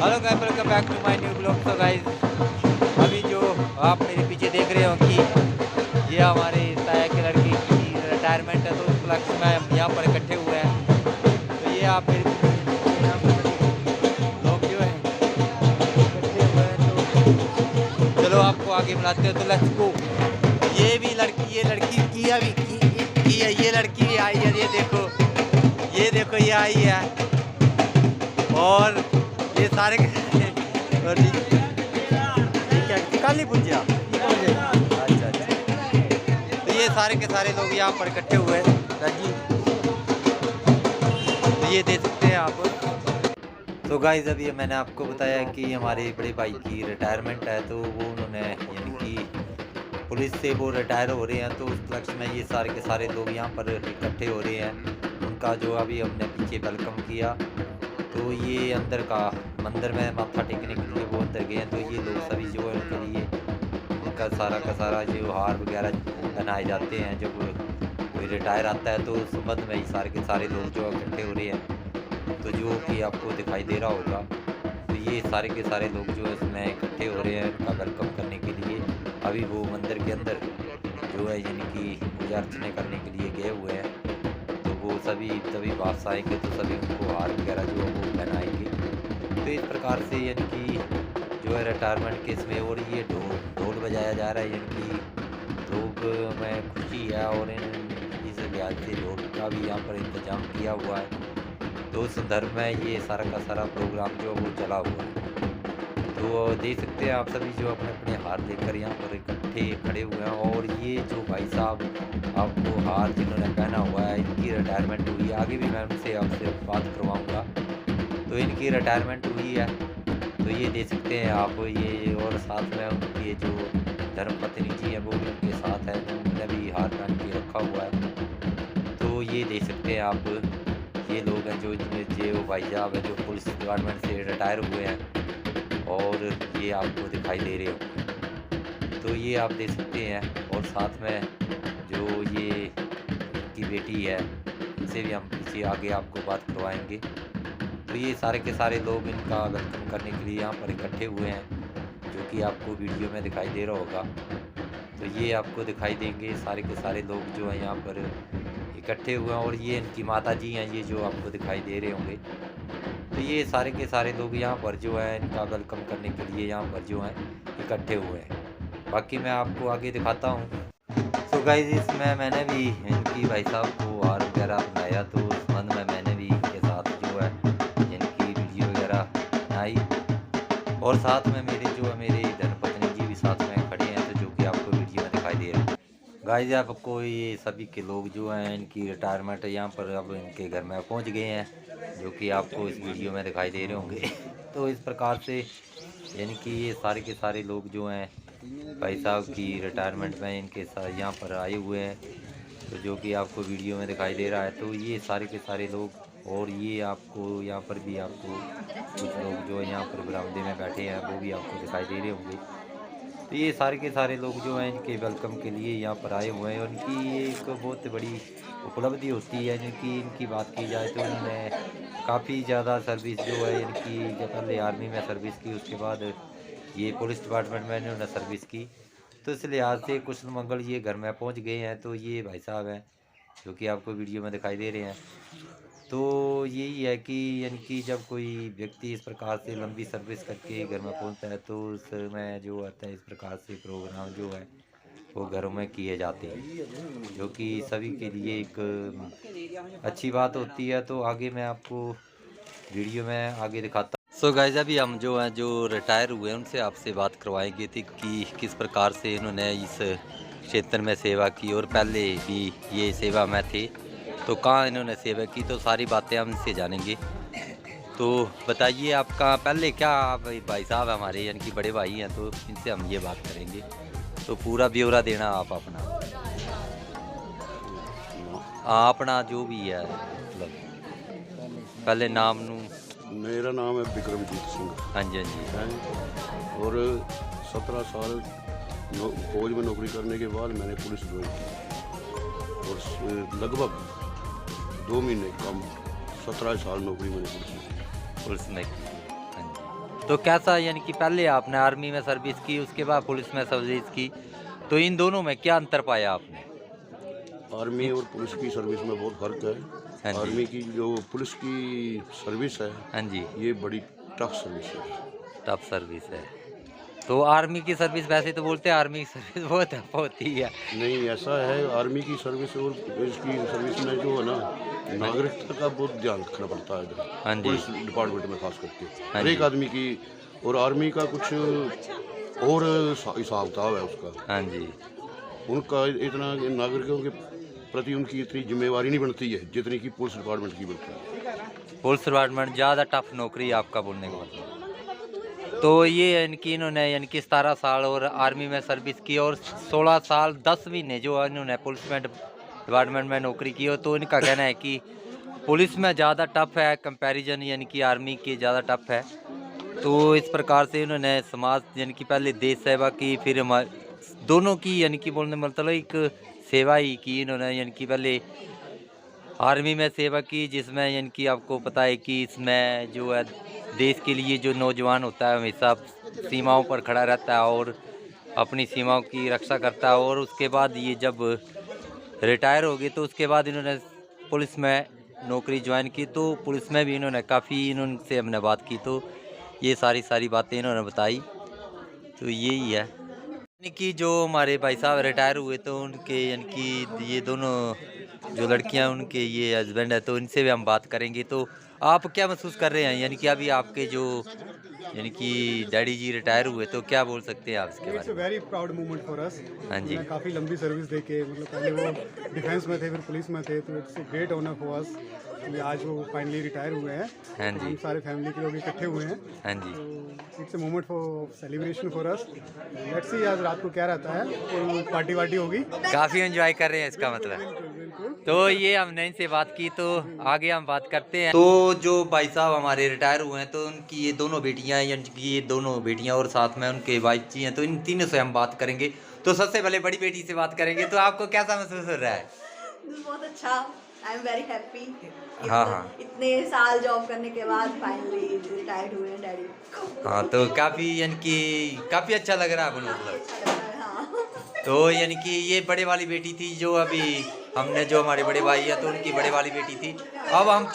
Hello guys, welcome back to my new blog. तो guys, अभी जो आप मेरे पीछे देख रहे हो कि ये हमारे ताया के लड़के की रिटायरमेंट है, तो उस उपलक्ष्य में हम यहाँ पर इकट्ठे हुए हैं। तो ये आप मेरे पीछे यहाँ पर लोग जो हैं इकट्ठे हुए हैं। तो चलो आपको आगे बुलाते हैं, तो लेट्स गो। ये लड़की की अभी की है, ये लड़की भी आई है। ये देखो ये आई है, और ये सारे और ठीक है, काली पुंजिया। अच्छा अच्छा, तो ये सारे के सारे लोग यहाँ पर इकट्ठे हुए हैं जी। तो ये देख सकते हैं आप। तो गाइस, अभी मैंने आपको बताया कि हमारे बड़े भाई की रिटायरमेंट है, तो वो उन्होंने यानी कि पुलिस से वो रिटायर हो रहे हैं। तो उस लक्ष्य में ये सारे के सारे लोग यहाँ पर इकट्ठे हो रहे हैं। उनका जो अभी हमने पीछे वेलकम किया, तो ये अंदर का मंदिर में माथा टेकने के लिए वो अंदर गए हैं। तो ये लोग सभी जो है उनके लिए उनका सारा का सारा जो हार वगैरह पहनाए जाते हैं। जब कोई रिटायर आता है तो उस संबंध में ही सारे के सारे लोग जो इकट्ठे हो रहे हैं। तो जो कि आपको दिखाई दे रहा होगा, तो ये सारे के सारे लोग जो है उसमें इकट्ठे हो रहे हैं उनका वेलकम करने के लिए। अभी वो मंदिर के अंदर जो है यानी कि पूजा अर्चना करने के लिए गए हुए हैं। वो सभी तभी वापस आएंगे तो सभी उनको हार वगैरह जो है वो पहनाएंगे। तो इस प्रकार से यानी कि जो है रिटायरमेंट केस में, और ये ढोल बजाया जा रहा है, यानी कि लोग में खुशी है। और इस लिहाज से ढोल का भी यहाँ पर इंतजाम किया हुआ है। तो उस संदर्भ में ये सारा का सारा प्रोग्राम जो है वो चला हुआ है। तो देख सकते हैं आप सभी जो अपने अपने हार लेकर यहाँ पर इकट्ठे खड़े हुए हैं। और ये जो भाई साहब आपको हार जिन्होंने पहना हुआ है, इनकी रिटायरमेंट हुई है। आगे भी मैं उनसे आपसे बात करवाऊंगा। तो इनकी रिटायरमेंट हुई है, तो ये देख सकते हैं आप। ये और साथ में उनके जो धर्मपत्नी जी हैं वो भी उनके साथ है, उन्होंने भी हार पहन के रखा हुआ है। तो ये देख सकते हैं आप, ये लोग हैं जो भाई साहब हैं जो पुलिस डिपार्टमेंट से रिटायर हुए हैं, और ये आपको दिखाई दे रहे हो। तो ये आप देख सकते हैं। और साथ में जो ये इनकी बेटी है, इनसे भी हम पीछे आगे आपको बात करवाएंगे। तो ये सारे के सारे लोग इनका वेलकम करने के लिए यहाँ पर इकट्ठे हुए हैं, जो कि आपको वीडियो में दिखाई दे रहा होगा। तो ये आपको दिखाई देंगे सारे के सारे लोग जो हैं यहाँ पर इकट्ठे हुए हैं। और ये इनकी माता जी हैं, ये जो आपको दिखाई दे रहे होंगे। तो ये सारे के सारे लोग यहाँ पर जो है इनका वेलकम करने के लिए यहाँ पर जो हैं इकट्ठे हुए हैं। बाकी मैं आपको आगे दिखाता हूँ। तो गाइस, इसमें मैंने भी इनकी भाई साहब को हार वगैरह बनाया, तो उस संबंध में मैंने भी इनके साथ जो है इनकी वीडियो वगैरह बनाई। और साथ में मेरे धर्मपत्नी जी भी साथ में खड़े हैं, तो जो कि आपको वीडियो में दिखाई दे रहा है। गाइस, आपको ये सभी के लोग जो हैं इनकी रिटायरमेंट यहाँ पर अब इनके घर में पहुँच गए हैं, जो कि आपको इस वीडियो में दिखाई दे रहे होंगे। तो इस प्रकार से यानी कि ये सारे के सारे लोग जो हैं भाई साहब की रिटायरमेंट में इनके साथ यहाँ पर आए हुए हैं, तो जो कि आपको वीडियो में दिखाई दे रहा है। तो ये सारे के सारे लोग, और ये आपको यहाँ पर भी आपको कुछ लोग जो यहाँ पर बरामदे में बैठे हैं वो भी आपको दिखाई दे रहे होंगे। तो ये सारे के सारे लोग जो हैं इनके वेलकम के लिए यहाँ पर आए हुए हैं। उनकी ये एक बहुत बड़ी उपलब्धि होती है, जिनकी इनकी बात की जाए तो उन्होंने काफ़ी ज़्यादा सर्विस जो है इनकी, जब पहले आर्मी में सर्विस की, उसके बाद ये पुलिस डिपार्टमेंट में इन्होंने सर्विस की। तो इस लिहाज से कुशल मंगल ये घर में पहुंच गए हैं। तो ये भाई साहब हैं जो कि आपको वीडियो में दिखाई दे रहे हैं। तो यही है कि यानी कि जब कोई व्यक्ति इस प्रकार से लंबी सर्विस करके घर में पहुंचता है, तो उसमें जो आता है इस प्रकार से प्रोग्राम जो है वो घरों में किए जाते हैं, जो कि सभी के लिए एक अच्छी बात होती है। तो आगे मैं आपको वीडियो में आगे दिखाता। सो गाइस, अभी हम जो हैं जो रिटायर हुए हैं उनसे आपसे बात करवाएंगे थी कि किस प्रकार से इन्होंने इस क्षेत्र में सेवा की, और पहले भी ये सेवा में थे तो कहाँ इन्होंने सेवा की, तो सारी बातें हम इनसे जानेंगे। तो बताइए आपका पहले क्या, आप भाई साहब हमारे यानी कि बड़े भाई हैं, तो इनसे हम ये बात करेंगे। तो पूरा ब्यौरा देना आप अपना, अपना जो भी है, मतलब पहले नाम नू। मेरा नाम है बिक्रमजीत सिंह। हाँ जी, हाँ जी। और 17 साल फौज में नौकरी करने के बाद मैंने पुलिस ज्वाइन की, और लगभग 2 महीने कम 17 साल नौकरी मैंने पुलिस में की। हाँ जी। तो कैसा यानी कि पहले आपने आर्मी में सर्विस की, उसके बाद पुलिस में सर्विस की, तो इन दोनों में क्या अंतर पाया आपने? आर्मी और पुलिस की सर्विस में बहुत फर्क हाँ है। जी। आर्मी की जो पुलिस की सर्विस है, हाँ जी, ये बड़ी टफ सर्विस है। टफ सर्विस है। तो आर्मी की सर्विस वैसे तो बोलते हैं आर्मी की सर्विस बहुत टफ होती है। नहीं, ऐसा है, आर्मी की सर्विस और पुलिस की सर्विस में जो है ना, नागरिकता का बहुत ध्यान रखना पड़ता है इधर, हाँ जी। पुलिस डिपार्टमेंट में खास करके। हाँ हर एक जी। आदमी की, और आर्मी का कुछ और हिसाब किताब है उसका। हाँ जी। उनका इतना नागरिकों के प्रति उनकी इतनी जिम्मेवारी नहीं बनती है जितनी कि पुलिस डिपार्टमेंट की बनती है। पुलिस डिपार्टमेंट ज़्यादा टफ नौकरी है आपका बोलने का मतलब। तो ये यानी कि इन्होंने यानी कि 17 साल और आर्मी में सर्विस की और 16 साल 10 महीने जो इन्होंने पुलिस में डिपार्टमेंट में नौकरी की हो, तो इनका कहना है कि पुलिस में ज़्यादा टफ है कंपैरिजन यानी कि आर्मी के ज़्यादा टफ है। तो इस प्रकार से इन्होंने समाज यानी कि पहले देश सेवा की, फिर दोनों की यानी कि बोलने मतलब एक सेवा ही की इन्होंने, यानी कि पहले आर्मी में सेवा की जिसमें यानी कि आपको पता है कि इसमें जो है देश के लिए जो नौजवान होता है हमेशा सीमाओं पर खड़ा रहता है और अपनी सीमाओं की रक्षा करता है, और उसके बाद ये जब रिटायर हो गए तो उसके बाद इन्होंने पुलिस में नौकरी ज्वाइन की। तो पुलिस में भी इन्होंने काफ़ी इन्होंने हमने बात की, तो ये सारी बातें इन्होंने बताई। तो यही है यानी कि जो हमारे भाई साहब रिटायर हुए तो उनके यानी कि ये दोनों जो लड़कियां उनके ये हस्बैंड है, तो इनसे भी हम बात करेंगे। तो आप क्या महसूस कर रहे हैं यानी कि अभी आपके जो यानी कि डैडी जी रिटायर हुए, तो क्या बोल सकते हैं आप इसके इट्स बारे अ में? Very proud moment for us. हाँ जी। उन्होंने काफ़ी लंबी सर्विस दे के, मतलब पहले वो डिफेंस में थे, फिर पुलिस में थे, तो it's a great honour for us कि आज वो फाइनली रिटायर हुए हैं। हाँ तो जी। हम सारे फैमिली के लोग इकट्ठे हुए हैं, हाँ जी। तो it's a moment for celebration for us. Let's see आज रात को क्या रहता है, फुल पार्टी वार्टी होगी। काफ़ी एंजॉय कर रहे हैं इसका मतलब। बिल्कुल बिल्कुल। तो ये हमने इनसे बात की, तो आगे हम बात करते हैं। तो जो भाई साहब हमारे रिटायर हुए हैं तो उनकी ये दोनों बेटियां हैं, यानी कि ये दोनों बेटियां और साथ में उनके वाइफ जी हैं, तो इन तीनों से हम बात करेंगे। तो सबसे पहले बड़ी बेटी से बात करेंगे। तो आपको कैसा महसूस हो रहा है? बहुत अच्छा। I am very happy. हाँ, हाँ। इतने साल जॉब करने के बाद फाइनली रिटायर्ड हुए हैं डैडी। हाँ, तो काफ़ी यानी कि काफ़ी अच्छा लग रहा है आपको काफी मतलब। अच्छा लग रहा है, हाँ। तो यानी कि ये बड़े वाली बेटी थी जो अभी हमने जो हमारे बड़े भाई है तो उनकी बड़े वाली बेटी थी। अब हम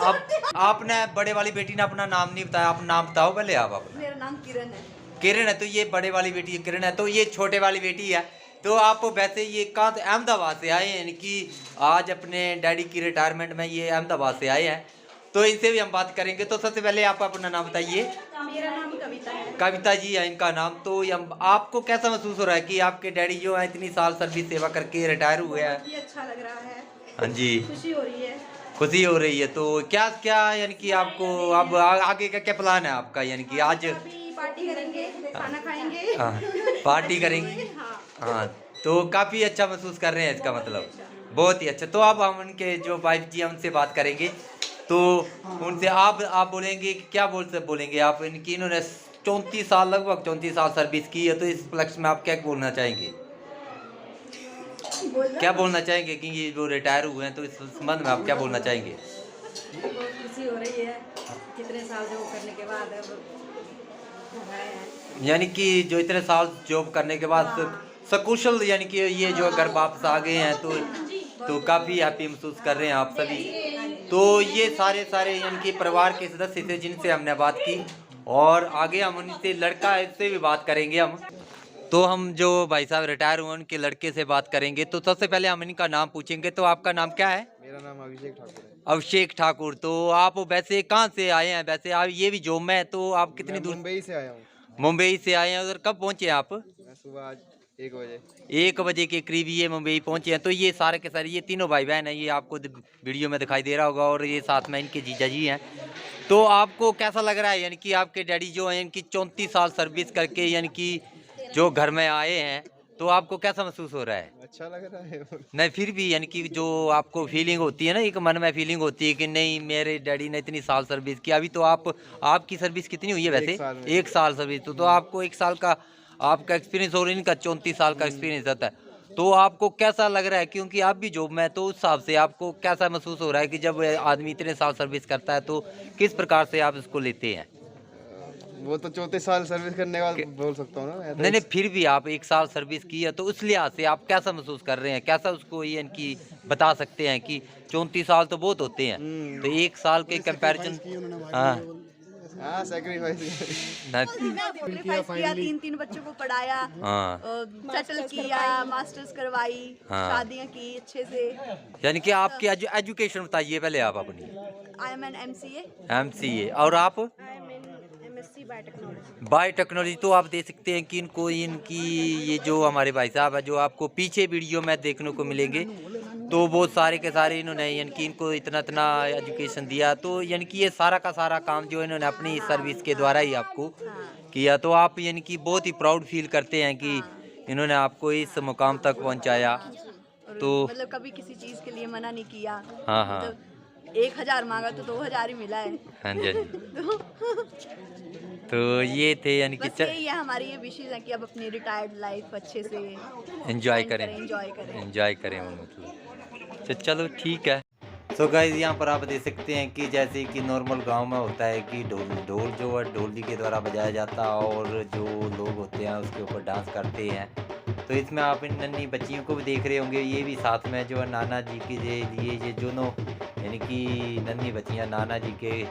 अब आपने बड़े वाली बेटी ने अपना नाम नहीं बताया, आप नाम बताओ पहले आप अपना। मेरा नाम किरण है। किरण है, तो ये बड़े वाली बेटी किरण है, तो ये छोटे वाली बेटी है। तो आप वैसे ये कहाँ से, अहमदाबाद से आए हैं, यानी कि आज अपने डैडी की रिटायरमेंट में ये अहमदाबाद से आए हैं। तो इनसे भी हम बात करेंगे। तो सबसे पहले आप अपना नाम बताइए। मेरा नाम कविता है। कविता जी है इनका नाम। तो ये आपको कैसा महसूस हो रहा है कि आपके डैडी जो है इतनी साल सर्विस सेवा करके रिटायर हुए हैं? बहुत ही अच्छा लग रहा है। हाँ जी। खुशी हो रही है। खुशी हो रही है। तो क्या क्या यानी कि आपको अब आगे का क्या प्लान है आपका, यानी कि आज अभी पार्टी करेंगे, खाना खाएंगे। हाँ, पार्टी करेंगे। हाँ। हाँ, तो काफ़ी अच्छा महसूस कर रहे हैं इसका मतलब, बहुत ही अच्छा। तो अब हम उनके जो वाइफ जी हैं उनसे बात करेंगे। तो उनसे आप बोलेंगे कि क्या बोलेंगे आप, इनकी इन्होंने 34 साल लगभग 34 साल सर्विस की है, तो इस उपलक्ष्य में आप क्या बोलना चाहेंगे? क्या बोलना चाहेंगे कि ये जो रिटायर हुए हैं तो इस संबंध में आप क्या बोलना चाहेंगे? बहुत खुशी हो रही है, कितने साल जॉब करने के बाद अब आए हैं। यानी कि जो इतने साल जॉब करने के बाद सकुशल यानी कि ये जो घर वापस आ गए हैं, तो काफ़ी हैप्पी महसूस कर रहे हैं आप सभी। तो ये सारे यानी कि परिवार के सदस्य थे जिनसे हमने बात की, और आगे हम उनसे लड़का से भी बात करेंगे हम। तो हम जो भाई साहब रिटायर हुए उनके लड़के से बात करेंगे। तो सबसे पहले हम इनका नाम पूछेंगे। तो आपका नाम क्या है? मेरा नाम अभिषेक ठाकुर है। अभिषेक ठाकुर। तो आप वैसे कहाँ से आए हैं? वैसे आप ये भी जॉब में है, तो आप कितनी मैं दूर? मुंबई से आया हूँ। मुंबई से आए हैं। उधर कब पहुँचे आप? मैं सुबह आज 1 बजे। 1 बजे के करीब ये मुंबई पहुंचे हैं। तो ये सारे के सारे ये तीनों भाई बहन हैं, ये आपको वीडियो में दिखाई दे रहा होगा, और ये साथ में इनके जीजा जी हैं। तो आपको कैसा लग रहा है, यानी कि आपके डैडी जो हैं इनकी 34 साल सर्विस करके यानी कि जो घर में आए हैं, तो आपको कैसा महसूस हो रहा है? अच्छा लग रहा है। नहीं, फिर भी यानी कि जो आपको फीलिंग होती है ना, एक मन में फीलिंग होती है कि नहीं मेरे डैडी ने इतनी साल सर्विस की। अभी तो आपकी सर्विस कितनी हुई है वैसे? 1 साल में। 1 साल सर्विस। तो आपको 1 साल का आपका एक्सपीरियंस और इनका 34 साल का एक्सपीरियंस रहता है। तो आपको कैसा लग रहा है, क्योंकि आप भी जॉब में है, तो उस हिसाब से आपको कैसा महसूस हो रहा है कि जब आदमी इतने साल सर्विस करता है तो किस प्रकार से आप इसको लेते हैं? वो तो 34 साल सर्विस करने के बाद बोल सकता हूँ ना मैं तो। नहीं नहीं, फिर भी आप 1 साल सर्विस की है तो उस लिहाज से आप कैसा महसूस कर रहे हैं, कैसा उसको ये इनकी बता सकते हैं कि 34 साल तो बहुत होते हैं, तो 1 साल के कंपैरिजन। की उन्होंने हमारे हाँ लिए हाँ सेक्रीफाइस। ना- सेक्रीफाइस किया, 3 बच्चों को पढ़ाया, हाँ सेटल किया, मास्टर्स करवाई, हाँ। शादियां की अच्छे से। यानी कि आपकी एजुकेशन बताइए पहले आप अपनी। I am an MCA। MCA। और आप? MSc biotechnology. बायोटेक्नोलॉजी। तो आप देख सकते हैं कि इनकी ये जो हमारे भाई साहब है, जो आपको पीछे वीडियो में देखने को मिलेंगे, तो वो सारे के सारे इन्होंने यानी कि इनको इतना एजुकेशन दिया, तो यानी कि ये सारा का सारा काम जो इन्होंने अपनी सर्विस के द्वारा ही आपको किया, तो आप यानी कि बहुत ही प्राउड फील करते हैं कि इन्होंने आपको इस मुकाम तक पहुंचाया। तो मतलब कभी किसी चीज के लिए मना नहीं किया। हाँ हाँ मतलब 1000 मांगा तो 2000 ही मिला है। हाँ जी, हाँ जी। तो ये थे यानी कि बस यही है, हमारी ये विशेष है कि अब अपनी रिटायर्ड लाइफ अच्छे से एंजॉय करें, एंजॉय करें मतलब। तो चलो ठीक है। तो गाइस यहाँ पर आप देख सकते हैं कि जैसे कि नॉर्मल गांव में होता है कि ढोल जो है ढोली के द्वारा बजाया जाता है और जो लोग होते हैं उसके ऊपर डांस करते हैं। तो इसमें आप इन नन्ही बच्चियों को भी देख रहे होंगे, ये भी साथ में जो है नाना जी के लिए ये दोनों यानी कि नन्ही बच्चियाँ नाना जी के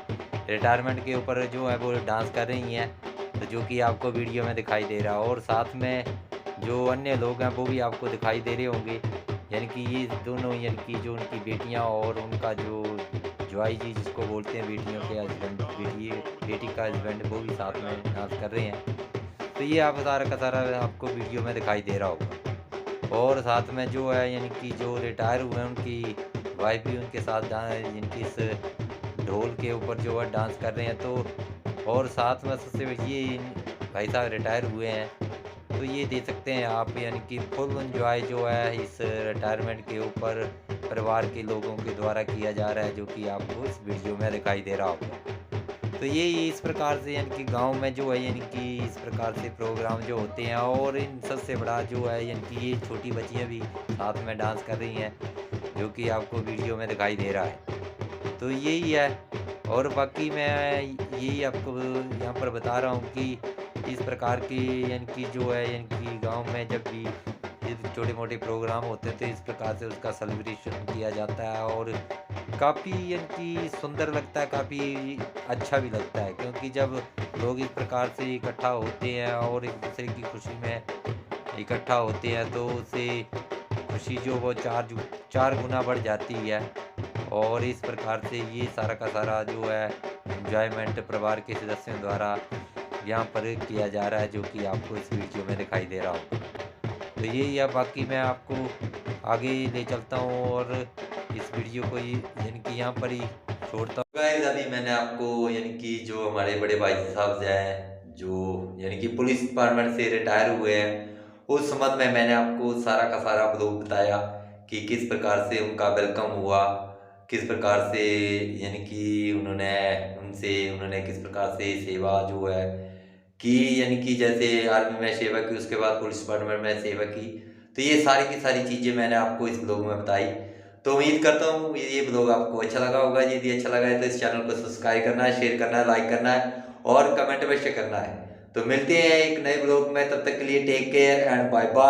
रिटायरमेंट के ऊपर जो है वो डांस कर रही हैं, तो जो कि आपको वीडियो में दिखाई दे रहा है। और साथ में जो अन्य लोग हैं वो भी आपको दिखाई दे रहे होंगे, यानी कि ये दोनों यानी कि जो उनकी बेटियां और उनका जो जवाई जी जिसको बोलते हैं बेटियों के हस्बैंड, बेटी का हस्बैंड, वो भी साथ में डांस कर रहे हैं। तो ये आप सारा का सारा आपको वीडियो में दिखाई दे रहा होगा। और साथ में जो है यानी कि जो रिटायर हुए हैं उनकी वाइफ भी उनके साथ जिनकी इस ढोल के ऊपर जो है डांस कर रहे हैं। तो और साथ में सबसे ये भाई साहब रिटायर हुए हैं, तो ये दे सकते हैं आप यानी कि फुल एंजॉय जो है इस रिटायरमेंट के ऊपर परिवार के लोगों के द्वारा किया जा रहा है, जो कि आपको इस वीडियो में दिखाई दे रहा होगा। तो ये इस प्रकार से यानी कि गांव में जो है यानी कि इस प्रकार से प्रोग्राम जो होते हैं। और इन सबसे बड़ा जो है यानी कि ये छोटी बच्चियां भी साथ में डांस कर रही हैं, जो कि आपको वीडियो में दिखाई दे रहा है। तो यही है। और बाकी मैं यही आपको यहाँ पर बता रहा हूँ कि इस प्रकार की यानी कि जो है यानी कि गांव में जब भी छोटे मोटे प्रोग्राम होते थे इस प्रकार से उसका सेलिब्रेशन किया जाता है, और काफ़ी यानी कि सुंदर लगता है, काफ़ी अच्छा भी लगता है, क्योंकि जब लोग इस प्रकार से इकट्ठा होते हैं और एक दूसरे की खुशी में इकट्ठा होते हैं तो उससे खुशी जो वो चार गुना बढ़ जाती है। और इस प्रकार से ये सारा का सारा जो है एंजॉयमेंट परिवार के सदस्यों द्वारा यहाँ पर किया जा रहा है, जो कि आपको इस वीडियो में दिखाई दे रहा होगा। तो यही है, बाकी मैं आपको आगे ले चलता हूँ और इस वीडियो को यानी कि यहाँ पर ही छोड़ता हूँ। गाइस अभी मैंने आपको यानी कि जो हमारे बड़े भाई साहब हैं जो यानी कि पुलिस डिपार्टमेंट से रिटायर हुए हैं, उस संबंध में मैंने आपको सारा का सारा ब्लॉग बताया कि किस प्रकार से उनका वेलकम हुआ, किस प्रकार से यानी कि उन्होंने किस प्रकार से सेवा जो है की, यानी कि जैसे आर्मी में सेवा की उसके बाद पुलिस डिपार्टमेंट में सेवा की। तो ये सारी की सारी चीज़ें मैंने आपको इस ब्लॉग में बताई। तो उम्मीद करता हूँ ये ब्लॉग आपको अच्छा लगा होगा। यदि अच्छा लगा है तो इस चैनल को सब्सक्राइब करना है, शेयर करना है, लाइक करना है और कमेंट अवश्य करना है। तो मिलते हैं एक नए ब्लॉग में, तब तक के लिए take care and bye bye.